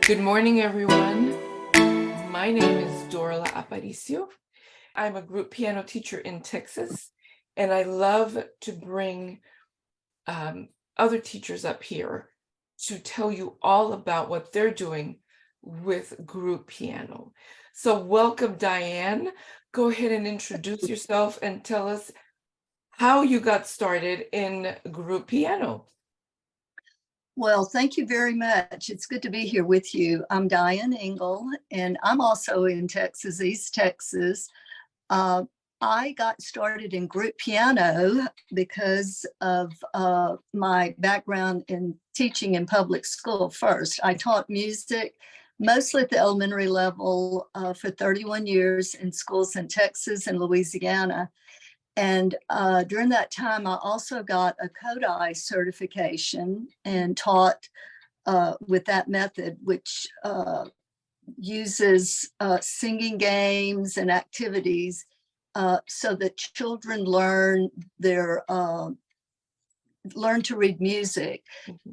Good morning, everyone. My name is Dorla Aparicio. I'm a group piano teacher in Texas, and I love to bring other teachers up here to tell you all about what they're doing with group piano. So welcome, Diane. Go ahead and introduce yourself and tell us how you got started in group piano. Well, thank you very much. It's good to be here with you. I'm Diane Engle, and I'm also in Texas, East Texas. I got started in group piano because of my background in teaching in public school first. I taught music mostly at the elementary level for 31 years in schools in Texas and Louisiana. And during that time, I also got a Kodai certification and taught with that method, which uses singing games and activities so that children learn to read music,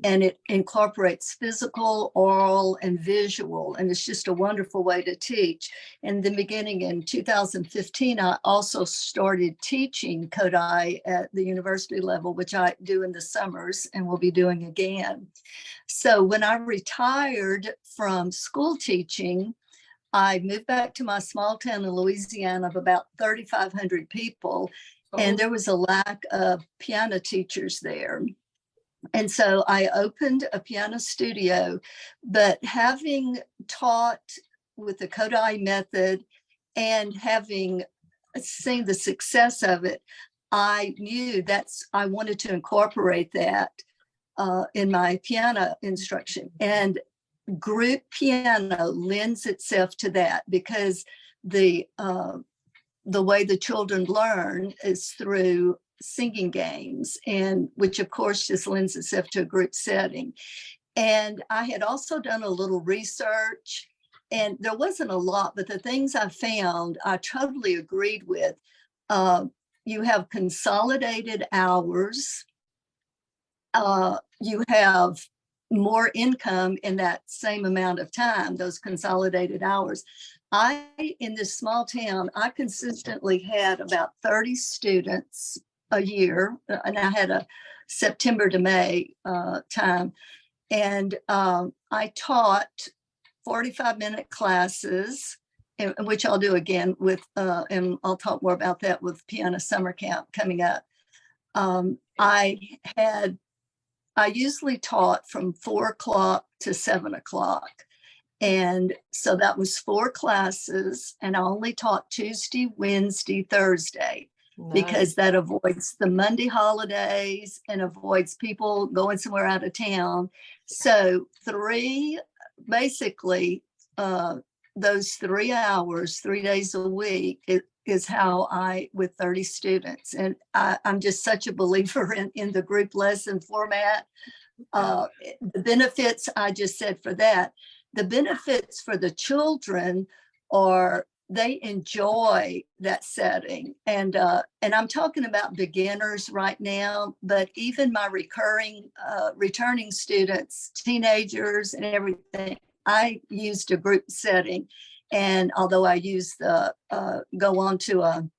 and it incorporates physical, oral, and visual, and it's just a wonderful way to teach. In the beginning, in 2015, I also started teaching Kodai at the university level, which I do in the summers and will be doing again. So when I retired from school teaching, I moved back to my small town in Louisiana of about 3,500 people. And there was a lack of piano teachers there. And so I opened a piano studio, but having taught with the Kodai method and having seen the success of it, I knew I wanted to incorporate that in my piano instruction. And group piano lends itself to that because the way the children learn is through singing games, and which of course just lends itself to a group setting. And I had also done a little research, and there wasn't a lot, but the things I found, I totally agreed with. You have consolidated hours. You have more income in that same amount of time, those consolidated hours. In this small town, I consistently had about 30 students a year, and I had a September to May time. And I taught 45-minute classes, which I'll do again with, and I'll talk more about that with Piano Summer Camp coming up. I usually taught from 4 o'clock to 7 o'clock. And so that was 4 classes, and I only taught Tuesday, Wednesday, Thursday, because that avoids the Monday holidays and avoids people going somewhere out of town. So those 3 hours, 3 days a week, is how with 30 students. And I'm just such a believer in the group lesson format. The benefits I just said for that. The benefits for the children are they enjoy that setting. And I'm talking about beginners right now, but even my returning students, teenagers and everything, I used a group setting. And although I use go on to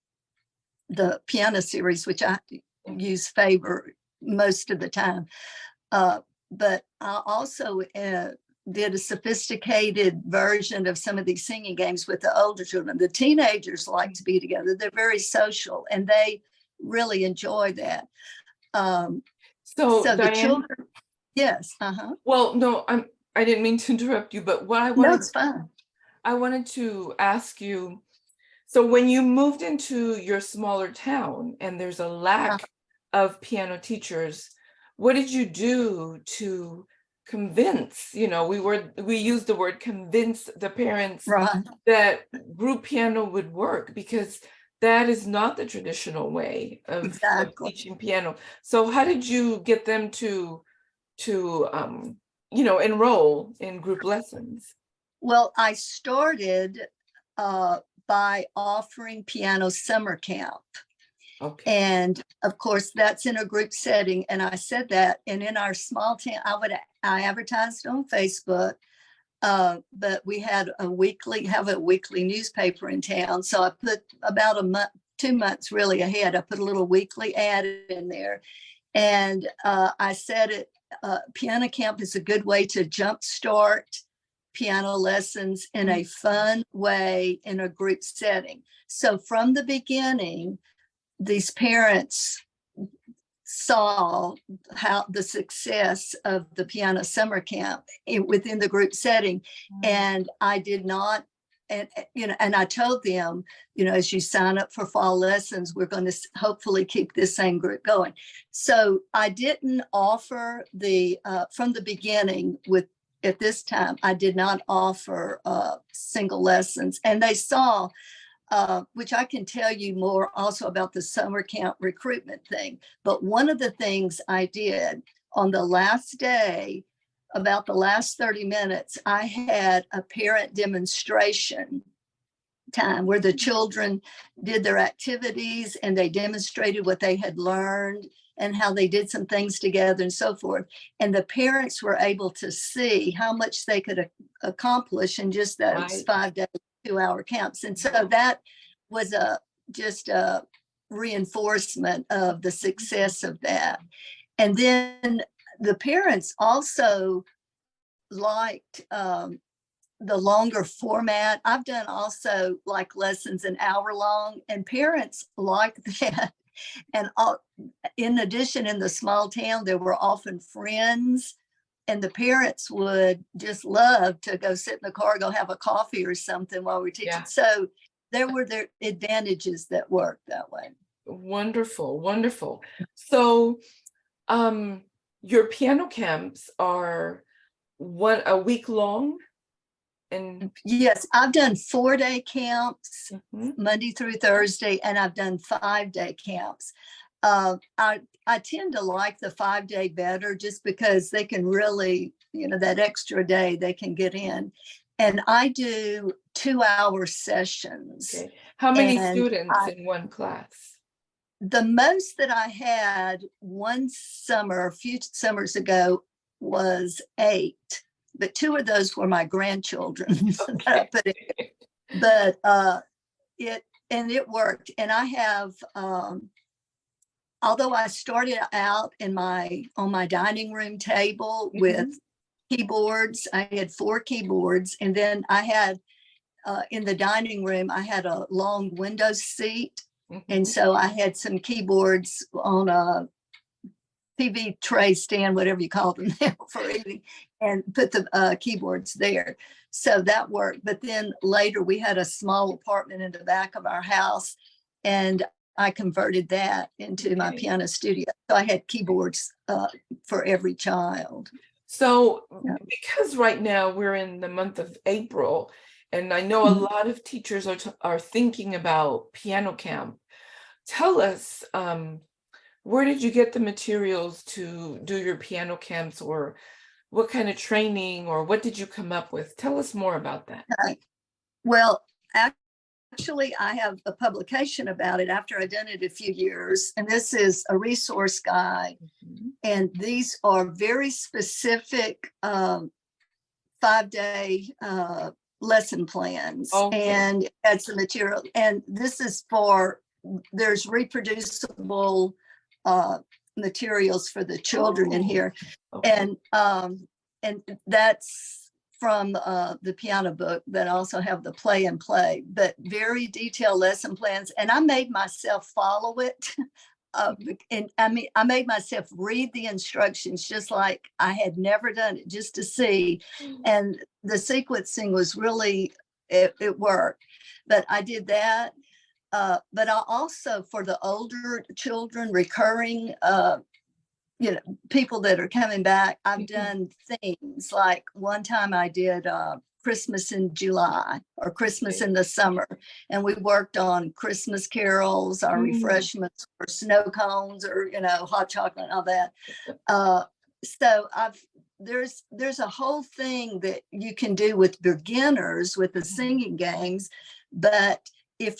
the piano series, which I favor most of the time, but I also did a sophisticated version of some of these singing games with the older children. The teenagers like to be together. They're very social, and they really enjoy that. So Diane, the children, yes. Well, no, I didn't mean to interrupt you, but what I wanted to ask you, so when you moved into your smaller town and there's a lack of piano teachers, what did you do to convince, we used the word convince the parents that group piano would work, because that is not the traditional way of teaching piano. So how did you get them to enroll in group lessons? Well, I started by offering piano summer camp. Okay. And of course, that's in a group setting. And I said that, and in our small town, I advertised on Facebook. But we had have a weekly newspaper in town. So I put about a month, 2 months really ahead, I put a little weekly ad in there. And I said it, piano camp is a good way to jumpstart piano lessons in a fun way in a group setting. So from the beginning, these parents saw how the success of the piano summer camp within the group setting. And I did not, and I told them, as you sign up for fall lessons, we're going to hopefully keep this same group going. So I didn't offer from the beginning at this time, I did not offer single lessons. And they saw, which I can tell you more also about the summer camp recruitment thing. But one of the things I did on the last day, about the last 30 minutes, I had a parent demonstration time where the children did their activities and they demonstrated what they had learned and how they did some things together and so forth. And the parents were able to see how much they could accomplish in just those 5 days, 2-hour camps. And so that was just a reinforcement of the success of that. And then the parents also liked the longer format. I've done also like lessons an hour long, and parents like that. And in addition, in the small town, there were often friends, and the parents would just love to go sit in the car, go have a coffee or something while we're teaching. Yeah. So there were their advantages that worked that way. Wonderful, wonderful. So your piano camps are a week long? And yes, I've done 4-day camps, Monday through Thursday, and I've done 5-day camps. I tend to like the 5-day better just because they can really, that extra day they can get in. And I do 2-hour sessions. Okay. How many students in one class? The most that I had one summer, a few summers ago, was 8. But 2 of those were my grandchildren. Okay. But it worked. And I have, although I started out on my dining room table with keyboards, I had 4 keyboards. And then I had, in the dining room, I had a long window seat. And so I had some keyboards on a TV tray stand, whatever you call them now for eating, and put the keyboards there. So that worked. But then later we had a small apartment in the back of our house, and I converted that into my piano studio. So I had keyboards for every child. So because right now we're in the month of April, and I know a lot of teachers are thinking about piano camp. Tell us, where did you get the materials to do your piano camps, or what kind of training, or what did you come up with? Tell us more about that. Well, actually, I have a publication about it after I've done it a few years, and this is a resource guide. And these are very specific 5-day lesson plans. And that's the material. And this is there's reproducible materials for the children in here. And that's from the piano book that also have the play and play, but very detailed lesson plans. And I made myself follow it. And I made myself read the instructions just like I had never done it, just to see. And the sequencing was really, it worked. But I did that. But I also, for the older children, recurring, people that are coming back, I've done things like one time I did Christmas in July or Christmas in the summer. And we worked on Christmas carols, our refreshments, or snow cones, or, hot chocolate and all that. So there's a whole thing that you can do with beginners with the singing games. But if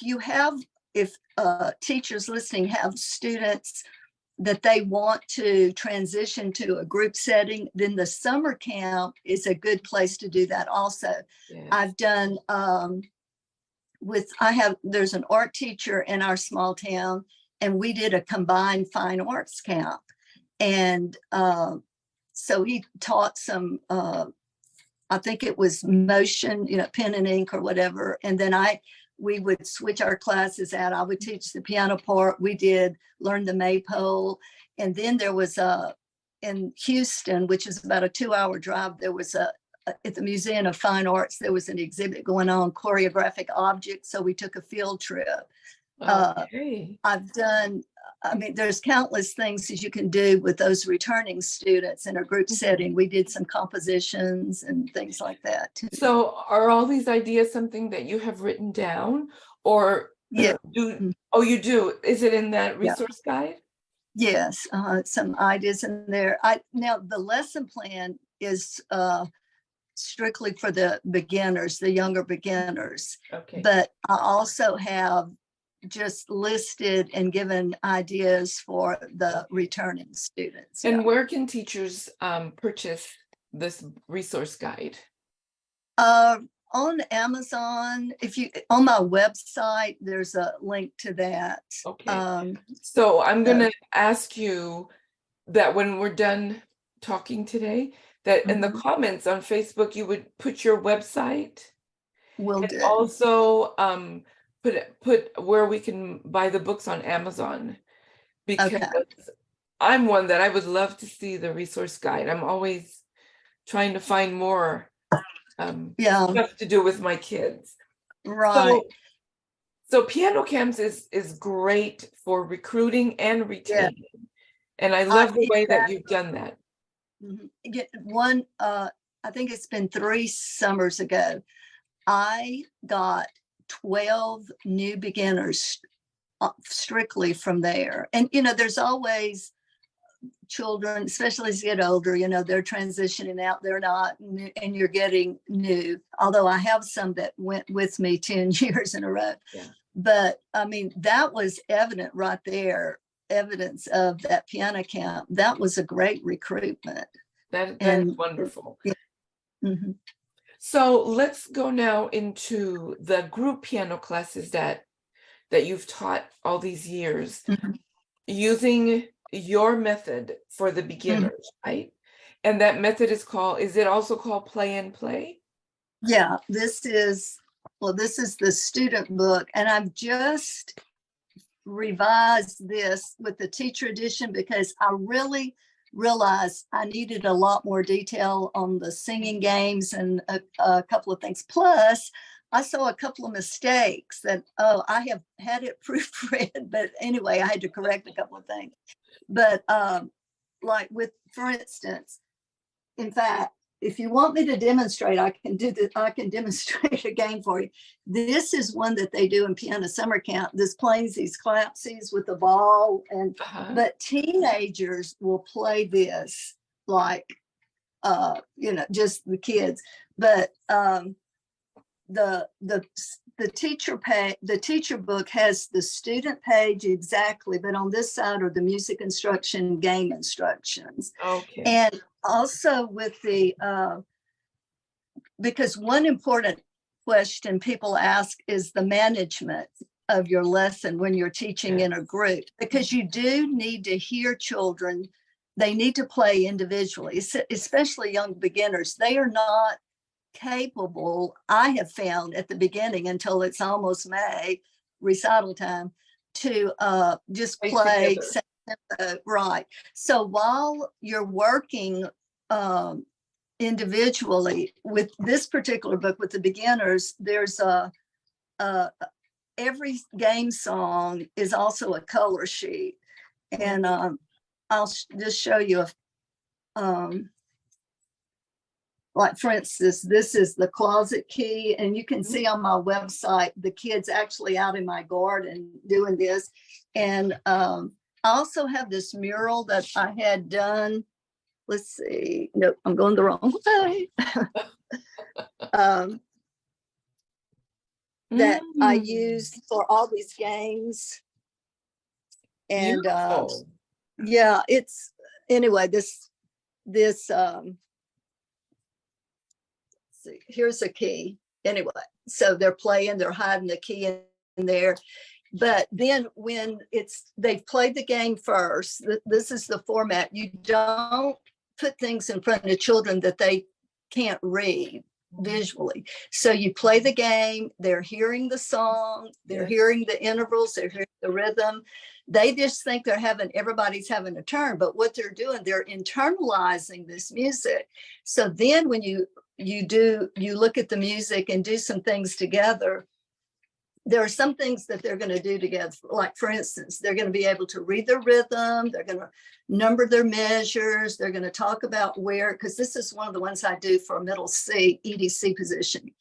teachers listening have students that they want to transition to a group setting, then the summer camp is a good place to do that also. Yes. I've done there's an art teacher in our small town, and we did a combined fine arts camp. And so he taught some, I think it was motion, pen and ink or whatever. And then we would switch our classes out. I would teach the piano part. We did learn the maypole. And then there was in Houston, which is about a 2-hour drive, there was at the Museum of Fine Arts, there was an exhibit going on, choreographic objects. So we took a field trip. Okay. I've done, there's countless things that you can do with those returning students in a group setting. We did some compositions and things like that too. So are all these ideas something that you have written down, or yeah. Oh, you do? Is it in that resource guide? Yes, some ideas in there. Now the lesson plan is strictly for the beginners, the younger beginners. Okay. But I also have just listed and given ideas for the returning students. And where can teachers purchase this resource guide? On Amazon. On my website, there's a link to that. Okay. So I'm going to ask you that when we're done talking today, that in the comments on Facebook, you would put your website. Will do. Also put where we can buy the books on Amazon, because I'm one that I would love to see the resource guide. I'm always trying to find more stuff to do with my kids. Right. So piano camps is great for recruiting and retaining. And I love the way that you've done that. I think it's been 3 summers ago, I got 12 new beginners strictly from there. And, there's always children, especially as you get older, they're transitioning out, they're not, and you're getting new. Although I have some that went with me 10 years in a row. Yeah. But that was evident right there, evidence of that piano camp. That was a great recruitment. That is wonderful. So let's go now into the group piano classes that you've taught all these years, using your method for the beginners, right? And that method is it also called Play and Play? Yeah, this is the student book, and I've just revised this with the teacher edition because I really realized I needed a lot more detail on the singing games and a couple of things. Plus, I saw a couple of mistakes that, I have had it proofread, but anyway, I had to correct a couple of things. But like for instance, in fact, if you want me to demonstrate, I can demonstrate a game for you. This is one that they do in piano summer camp. This plays these clapsies with the ball, but teenagers will play this like, just the kids. But the teacher book has the student page exactly, but on this side are the music instruction, game instructions. Okay. And also with because one important question people ask is the management of your lesson when you're teaching in a group, because you do need to hear children. They need to play individually, especially young beginners. They are not capable, I have found at the beginning until it's almost May, recital time, to just play right. So while you're working individually with this particular book with the beginners, there's every game song is also a color sheet, and I'll just show you like for instance, this is the closet key, and you can see on my website the kids actually out in my garden doing this. And I also have this mural that I had done. Let's see. Nope, I'm going the wrong way. That I used for all these games. And Yeah, it's anyway, this see, here's a key. Anyway, so they're playing, they're hiding the key in there. But then when they've played the game first, this is the format. You don't put things in front of children that they can't read visually. So you play the game, they're hearing the song, they're hearing the intervals, they're hearing the rhythm. They just think everybody's having a turn, but what they're doing, they're internalizing this music. So then when you look at the music and do some things together, there are some things that they're going to do together. Like, for instance, they're going to be able to read the rhythm. They're going to number their measures. They're going to talk about where, because this is one of the ones I do for middle C, EDC position.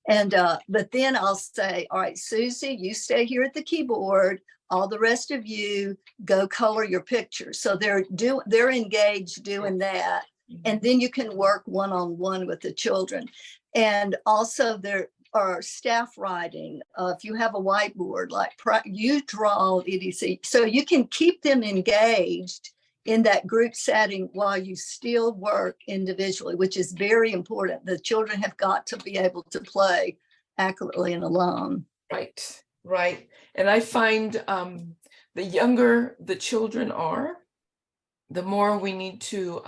And, but then I'll say, all right, Susie, you stay here at the keyboard. All the rest of you go color your pictures. So they're engaged doing that. And then you can work one-on-one with the children. And also there are staff writing. If you have a whiteboard, like you draw EDC, so you can keep them engaged in that group setting while you still work individually, which is very important. The children have got to be able to play accurately and alone. Right, right. And I find the younger the children are, the more we need to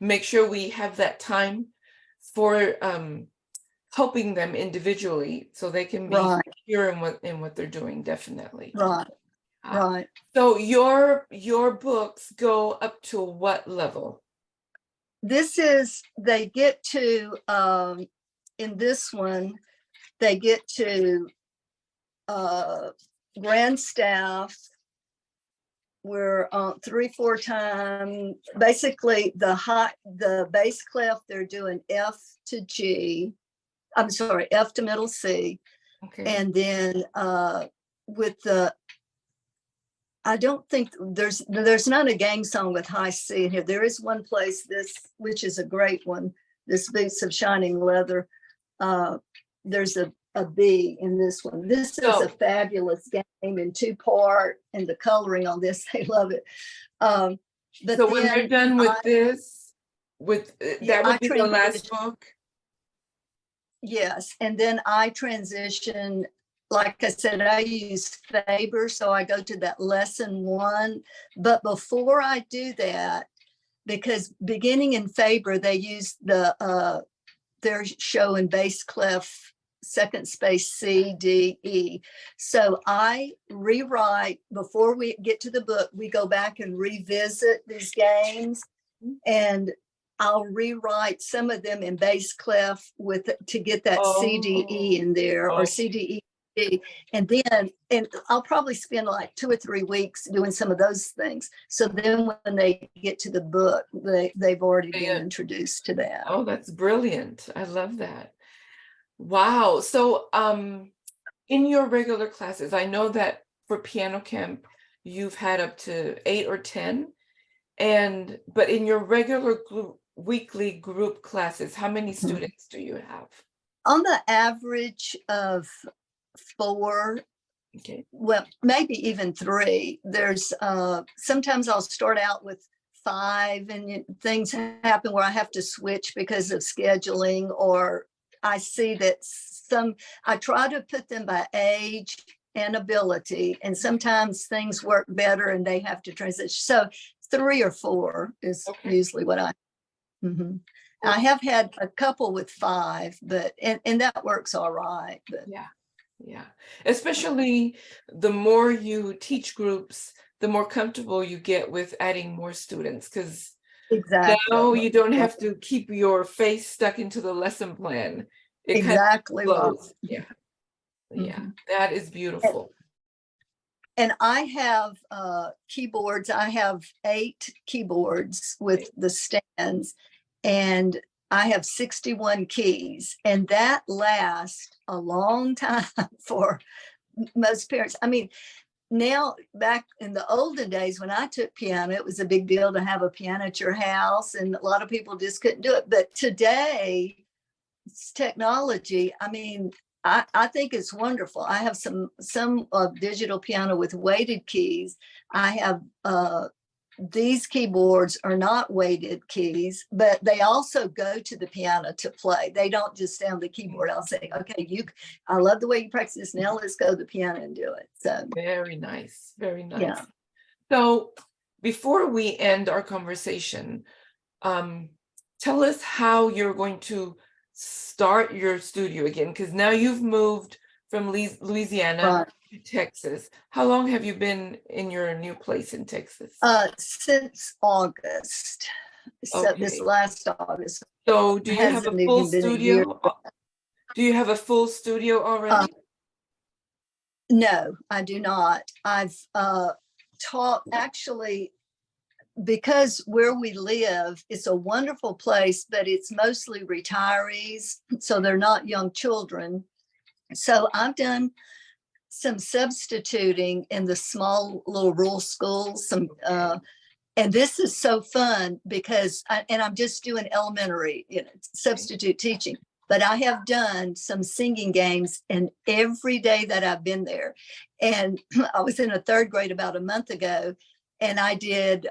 make sure we have that time for helping them individually so they can be secure in what they're doing. Definitely. Right. So your books go up to what level? They get to in this one, they get to grand staff. We're 3-4 times. Basically, the bass clef, they're doing F to G. I'm sorry, F to middle C. Okay. And then with the, I don't think there's not a gang song with high C in here. There is one place, which is a great one, this Boots of Shining Leather. There's a B in this one. This is a fabulous game in 2-part, and the coloring on this, they love it. But so when they're done with this, that would be the last book? Yes, and then I transition, like I said, I use Faber, so I go to that lesson 1. But before I do that, because beginning in Faber, they use they're showing bass clef, second space C, D, E. So I rewrite, before we get to the book, we go back and revisit these games, and I'll rewrite some of them in bass clef to get that C, D, E in there, or C, D, E. And I'll probably spend like 2 or 3 weeks doing some of those things. So then when they get to the book, they've already been introduced to that. Oh, that's brilliant. I love that. Wow. So in your regular classes, I know that for piano camp, you've had up to 8 or 10. But in your regular weekly group classes, how many students do you have? On the average of 4, okay, well, maybe even 3. There's sometimes I'll start out with 5, and things happen where I have to switch because of scheduling, or I see that I try to put them by age and ability, and sometimes things work better and they have to transition. So 3 or 4 is usually what I. I have had a couple with 5, but and that works all right. But yeah. Especially the more you teach groups, the more comfortable you get with adding more students, because now you don't have to keep your face stuck into the lesson plan. It exactly kind of flows. Yeah, that is beautiful. And I have keyboards. I have 8 keyboards with the stands, and I have 61 keys, and that lasts a long time for most parents. I mean, now, back in the olden days when I took piano, it was a big deal to have a piano at your house, and a lot of people just couldn't do it. But today, it's technology. I mean, I think it's wonderful. I have some digital piano with weighted keys. I have these keyboards are not weighted keys, but they also go to the piano to play. They don't just stay on the keyboard. I'll say, okay, I love the way you practice this. Now let's go to the piano and do it. So very nice, very nice. Yeah. So before we end our conversation, tell us how you're going to start your studio again, because now you've moved from Louisiana to Texas. How long have you been in your new place in Texas? Since August. So this last August. So do you have a full studio? Do you have a full studio already? No, I do not. I've taught, actually, because where we live, it's a wonderful place, but it's mostly retirees, so they're not young children. So I've done some substituting in the small little rural schools, and this is so fun because I'm just doing elementary, substitute teaching, but I have done some singing games, and every day that I've been there, and I was in a third grade about a month ago, and I did,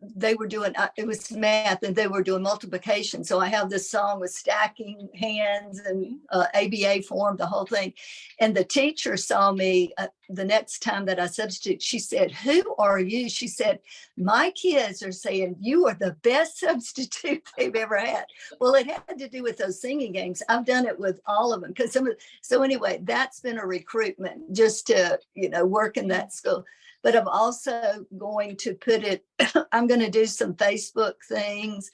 they were doing, it was math, and they were doing multiplication. So I have this song with stacking hands and ABA form, the whole thing. And the teacher saw me the next time that I substitute. She said, "Who are you?" She said, "My kids are saying you are the best substitute they've ever had." Well, it had to do with those singing games. I've done it with all of them. So anyway, that's been a recruitment just to, work in that school. But I'm also going to put it, I'm going to do some Facebook things.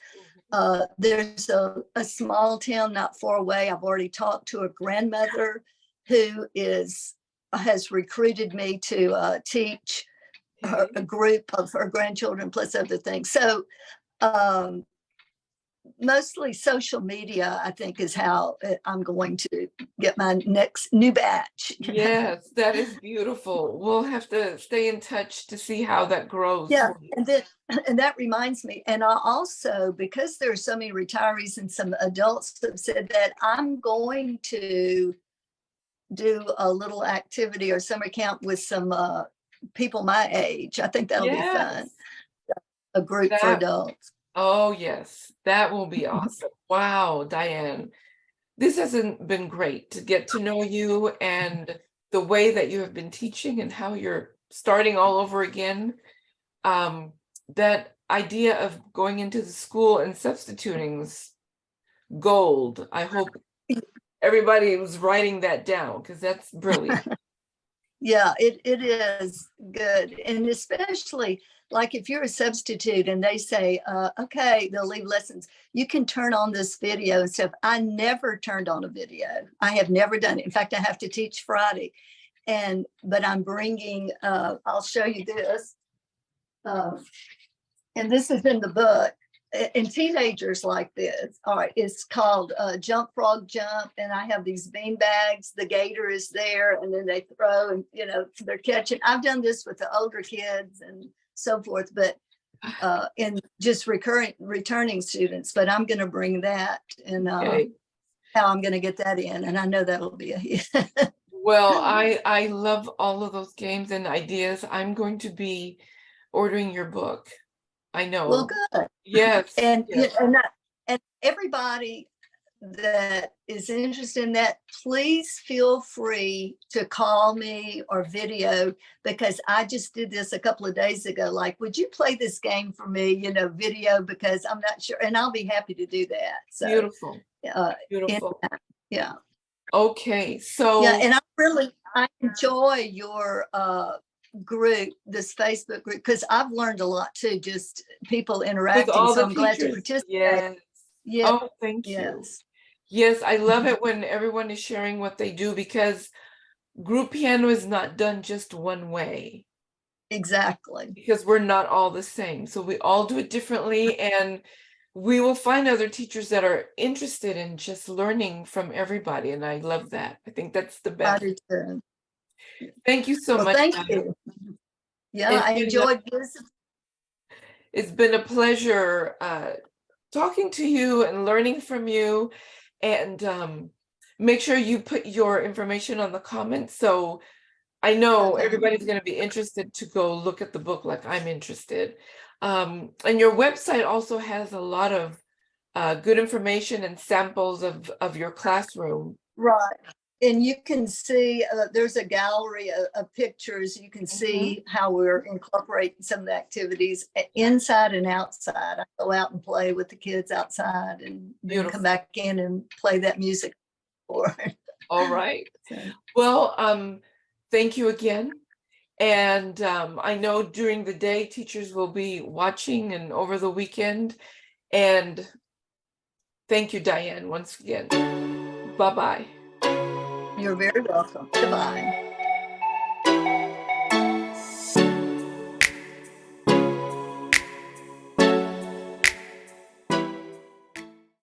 There's a small town not far away. I've already talked to a grandmother who has recruited me to teach a group of her grandchildren plus other things. So mostly social media, I think, is how I'm going to get my next new batch. Yes, that is beautiful. We'll have to stay in touch to see how that grows. Yeah, and that reminds me, and I also, because there are so many retirees and some adults have said that, I'm going to do a little activity or summer camp with some people my age. I think that'll be fun. A group for adults. Oh, yes, that will be awesome. Wow, Diane, this has been great to get to know you and the way that you have been teaching and how you're starting all over again. That idea of going into the school and substituting's gold. I hope everybody was writing that down, because that's brilliant. Yeah, it is good. And especially like if you're a substitute and they say, okay, they'll leave lessons, you can turn on this video and stuff. I never turned on a video. I have never done it. In fact, I have to teach Friday. But I'm bringing, I'll show you this. And this is in the book. And teenagers like this. All right, it's called Jump Frog Jump, and I have these bean bags. The gator is there, and then they throw, and they're catching. I've done this with the older kids and so forth, but in just returning students. But I'm going to bring that, and how I'm going to get that in, and I know that'll be a hit. Well, I love all of those games and ideas. I'm going to be ordering your book. I know. Well, good. Yes. And and everybody that is interested in that, please feel free to call me or video, because I just did this a couple of days ago. Like, would you play this game for me, video, because I'm not sure, and I'll be happy to do that. So beautiful. Beautiful. Yeah. Okay. So yeah, and I enjoy your group, this Facebook group, because I've learned a lot too, just people interacting. So I'm glad to participate. Yes. Yeah. Oh, thank you. Yes, I love it when everyone is sharing what they do, because group piano is not done just one way. Exactly. Because we're not all the same. So we all do it differently, and we will find other teachers that are interested in just learning from everybody. And I love that. I think that's the best. I do too. Thank you so much. Thank you. Yeah, I enjoyed this. It's been a pleasure talking to you and learning from you. And make sure you put your information on the comments so I know everybody's going to be interested to go look at the book like I'm interested. And your website also has a lot of good information and samples of your classroom. Right. And you can see there's a gallery of pictures. You can see how we're incorporating some of the activities inside and outside. I go out and play with the kids outside and then come back in and play that music. All right. Well, thank you again. And I know during the day, teachers will be watching and over the weekend. And thank you, Diane, once again. Bye-bye. You're very welcome. Goodbye.